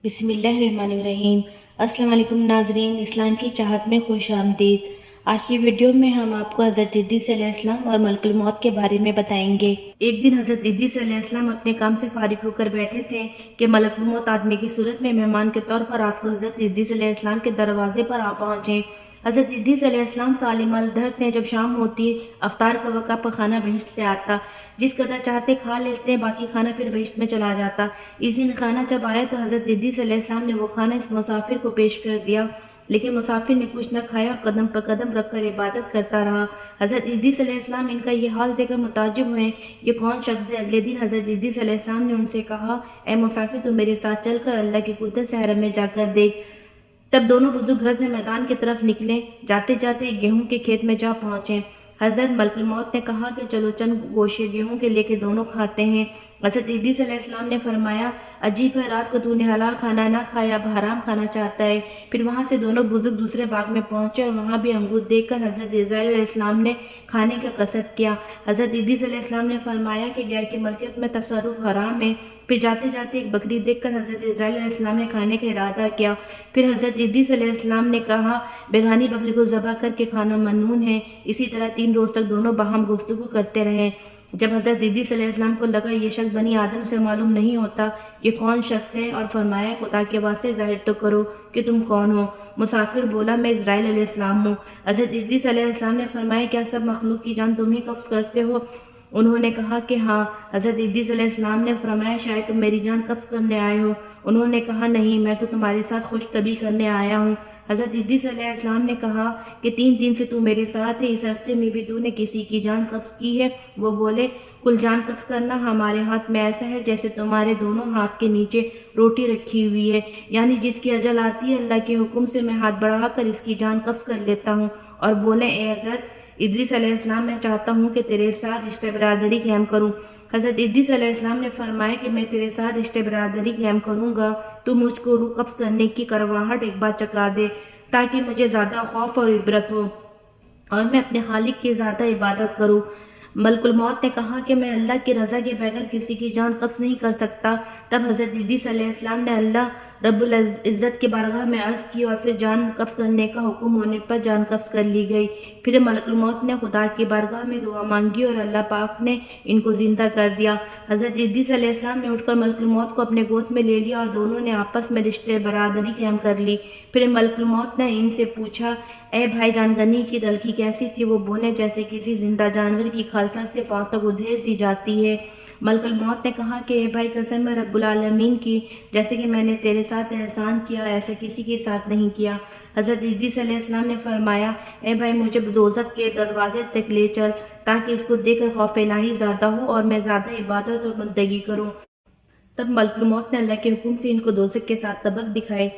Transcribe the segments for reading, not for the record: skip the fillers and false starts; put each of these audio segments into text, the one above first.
بسم اللہ الرحمن الرحیم۔ السلام علیکم ناظرین، اسلام کی چاہت میں خوش آمدید۔ آج کی ویڈیو میں ہم آپ کو حضرت ادریس علیہ السلام اور ملک الموت کے بارے میں بتائیں گے۔ ایک دن حضرت ادریس علیہ السلام اپنے کام سے فارغ ہو کر بیٹھے تھے کہ ملک الموت آدمی کی صورت میں مہمان کے طور پر رات کو حضرت ادریس علیہ السلام کے دروازے پر آ پہنچے۔ حضرت ادریس علیہ السلام سالم الدہر تھے۔ جب شام ہوتی افطار کا وقت کھانا بہشت سے آتا، جس قدر چاہتے کھا لیتے، باقی کھانا پھر بہشت میں چلا جاتا۔ اس دن کھانا جب آیا تو حضرت ادریس علیہ السلام نے وہ کھانا اس مسافر کو پیش کر دیا، لیکن مسافر نے کچھ نہ کھایا اور قدم پر قدم رکھ کر عبادت کرتا رہا۔ حضرت ادریس علیہ السلام ان کا یہ حال دیکھ کر متعجب ہوئے، یہ کون شخص ہے؟ اگلے دن حضرت ادریس علیہ السلام نے ان سے کہا، اے مسافر، تو میرے ساتھ چل کر اللہ کی قدرت سے حرم میں جا کر دیکھ۔ تب دونوں بزرگ گھر سے میدان کی طرف نکلے، جاتے جاتے ایک گیہوں کے کھیت میں جا پہنچے۔ حضرت ملک الموت نے کہا کہ چلو چند گوشے گیہوں کے لے کے دونوں کھاتے ہیں۔ حضرت ادریس علیہ السلام نے فرمایا، عجیب ہے، رات کو تو نے حلال کھانا نہ کھایا، اب حرام کھانا چاہتا ہے۔ پھر وہاں سے دونوں بزرگ دوسرے باغ میں پہنچے اور وہاں بھی انگور دیکھ کر حضرت اسرائیل علیہ السلام نے کھانے کا قصد کیا۔ حضرت ادریس علیہ السلام نے فرمایا کہ غیر کی ملکیت میں تصرف حرام ہے۔ پھر جاتے جاتے ایک بکری دیکھ کر حضرت اسرائیل علیہ السلام نے کھانے کا ارادہ کیا۔ پھر حضرت ادریس علیہ السلام نے کہا، بیگانی بکری کو ذبح کر کے کھانا ممنوع ہے۔ اسی طرح 3 روز تک دونوں باہم گفتگو کرتے رہے۔ جب حضرت ادریس علیہ السلام کو لگا یہ شخص بنی آدم سے معلوم نہیں ہوتا، یہ کون شخص ہے، اور فرمایا، خدا کے واسطے ظاہر تو کرو کہ تم کون ہو۔ مسافر بولا، میں اسرائیل علیہ السلام ہوں۔ حضرت ادریس علیہ السلام نے فرمایا، کیا سب مخلوق کی جان تم ہی قبض کرتے ہو؟ انہوں نے کہا کہ ہاں۔ حضرت ادریس علیہ السلام نے فرمایا، شاید تم میری جان قبض کرنے آئے ہو۔ انہوں نے کہا، نہیں، میں تو تمہارے ساتھ خوش طبعی کرنے آیا ہوں۔ حضرت ادریس علیہ السلام نے کہا کہ 3 دن سے تو میرے ساتھ ہے، اس عرصے میں بھی تو نے کسی کی جان قبض کی ہے؟ وہ بولے، کل جان قبض کرنا ہمارے ہاتھ میں ایسا ہے جیسے تمہارے دونوں ہاتھ کے نیچے روٹی رکھی ہوئی ہے، یعنی جس کی اجل آتی ہے اللہ کے حکم سے میں ہاتھ بڑھا کر اس کی جان قبض کر لیتا ہوں۔ اور بولے، اے حضرت ادریس علیہ السلام، میں چاہتا ہوں کہ تیرے ساتھ رشتہ برادری قائم کروں۔ حضرت ادریس علیہ السلام نے فرمایا کہ میں تیرے ساتھ رشتہ برادری قائم کروں گا، تو مجھ کو روح قبض کرنے کی کرواہٹ ایک بار چکھا دے، تاکہ مجھے زیادہ خوف اور عبرت ہو اور میں اپنے خالق کی زیادہ عبادت کروں۔ ملک الموت نے کہا کہ میں اللہ کی رضا کے بغیر کسی کی جان قبض نہیں کر سکتا۔ تب حضرت ادریس علیہ السلام نے اللہ رب العزت کی بارگاہ میں عرض کی اور پھر جان قبض کرنے کا حکم ہونے پر جان قبض کر لی گئی۔ پھر ملک الموت نے خدا کی بارگاہ میں دعا مانگی اور اللہ پاک نے ان کو زندہ کر دیا۔ حضرت ادریس علیہ السلام نے اٹھ کر ملک الموت کو اپنے گود میں لے لیا اور دونوں نے آپس میں رشتے برادری قائم کر لی۔ پھر ملک الموت نے ان سے پوچھا، اے بھائی جان، گنی کی تلخی کیسی تھی؟ وہ بولے، جیسے کسی زندہ جانور کی کھال سر سے پاؤں تک ادھیر دی جاتی ہے۔ ملک الموت نے کہا کہ اے بھائی، قسم ہے رب العالمین کی، جیسے کہ میں نے تیرے ساتھ احسان کیا ایسا کسی کے ساتھ نہیں کیا۔ حضرت ادریس علیہ السلام نے فرمایا، اے بھائی، مجھے دوزخ کے دروازے تک لے چل، تاکہ اس کو دیکھ کر خوف الہی زیادہ ہو اور میں زیادہ عبادت اور بندگی کروں۔ تب ملک الموت نے اللہ کے حکم سے ان کو دوزخ کے ساتھ طبق دکھائے۔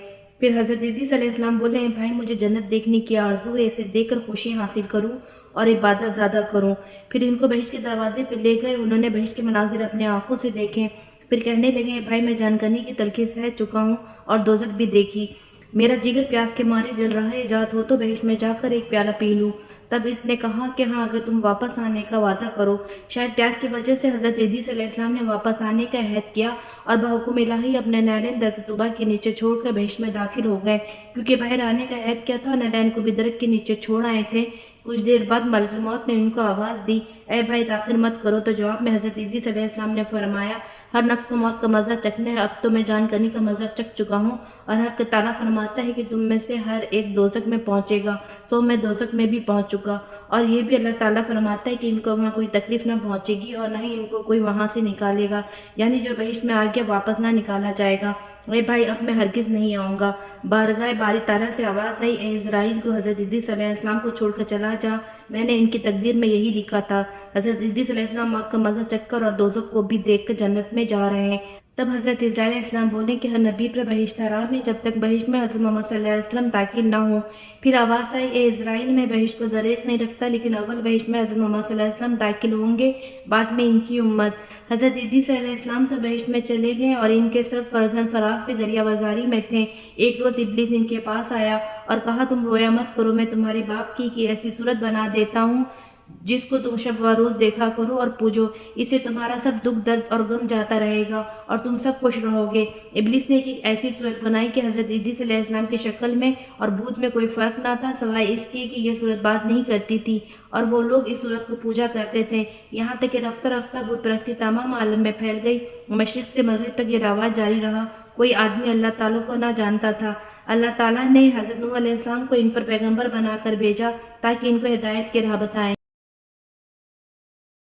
پھر حضرت ادریس علیہ السلام بولے، اے بھائی، مجھے جنت دیکھنے کی آرزو ہے، اسے دیکھ کر خوشی حاصل کروں اور عبادت زیادہ کروں۔ پھر ان کو بہشت کے دروازے پہ لے گئے، انہوں نے بہشت کے مناظر اپنے آنکھوں سے دیکھے۔ پھر کہنے لگے، اے بھائی، میں جانکنی کی تلخی سہ چکا ہوں اور دوزخ بھی دیکھی، میرا جگر پیاس کے مارے جل رہا ہے، اجازت ہو تو بہشت میں جا کر ایک پیالہ پی لوں۔ تب اس نے کہا کہ ہاں، اگر تم واپس آنے کا وعدہ کرو۔ شاید پیاس کی وجہ سے حضرت ادریس علیہ السلام نے واپس آنے کا عہد کیا اور بحکم الہی اپنے نالین درخت طوبہ کے نیچے چھوڑ کر بہشت میں داخل ہو گئے۔ کیونکہ باہر آنے کا عہد کیا تھا، نالین کو بھی درخت کے نیچے چھوڑ آئے تھے۔ کچھ دیر بعد ملک الموت نے ان کو آواز دی، اے بھائی، تاخیر مت کرو۔ تو جواب میں حضرت ادریس علیہ السلام نے فرمایا، ہر نفس کو موت کا مزہ چکھنا ہے، اب تو میں جان کنی کا مزہ چکھ چکا ہوں، اور حق تعالیٰ فرماتا ہے کہ تم میں سے ہر ایک دوزخ میں پہنچے گا، سو میں دوزخ میں بھی پہنچ چکا، اور یہ بھی اللہ تعالیٰ فرماتا ہے کہ ان کو وہاں کوئی تکلیف نہ پہنچے گی اور نہ ہی ان کو کوئی وہاں سے نکالے گا، یعنی جو بہشت میں آ گیا واپس نہ نکالا جائے گا۔ اے بھائی، اب میں ہرگز نہیں آؤں گا۔ بارگاہ باری تعالیٰ سے آواز آئی، اے اسرائیل کو حضرت ادریس علیہ السلام کو چھوڑ کر چلا جا، میں نے ان کی تقدیر میں یہی لکھا تھا۔ حضرت ادریس علیہ السلام موت کا مزہ چکھ کر اور دوزخ کو بھی دیکھ کر جنت میں جا رہے ہیں۔ تب حضرت اسرائیل علیہ السلام بولے کہ ہر نبی پر بہشت حرام ہے جب تک بہشت میں حضرت محمد صلی اللہ علیہ وسلم داخل نہ ہوں۔ پھر آواز آئی، اے اسرائیل، میں بہشت کو دریغ نہیں رکھتا، لیکن اول بہشت میں حضرت محمد صلی اللہ علیہ وسلم داخل ہوں گے، بعد میں ان کی امت۔ حضرت ادریس علیہ السلام تو بہشت میں چلے گئے اور ان کے سب فرزند فراق سے گریہ وزاری میں تھے۔ ایک روز ابلیس ان کے پاس آیا اور کہا، تم رویا مت کرو، میں تمہارے باپ کی ایسی صورت بنا دیتا ہوں جس کو تم شب و روز دیکھا کرو اور پوجو، اسے تمہارا سب دکھ درد اور غم جاتا رہے گا اور تم سب خوش رہو گے۔ ابلیس نے ایک ایسی صورت بنائی کہ حضرت ادریس علیہ السلام کی شکل میں اور بھوت میں کوئی فرق نہ تھا، سوائے اس کے کہ یہ صورت بات نہیں کرتی تھی اور وہ لوگ اس صورت کو پوجا کرتے تھے، یہاں تک کہ رفتہ رفتہ بت پرستی تمام عالم میں پھیل گئی۔ مشرق سے مغرب تک یہ رواج جاری رہا، کوئی آدمی اللہ تعالیٰ کو نہ جانتا تھا۔ اللہ تعالیٰ نے حضرت نوح علیہ السلام کو ان پر پیغمبر بنا کر بھیجا تاکہ ان کو ہدایت کی راہ بتائیں۔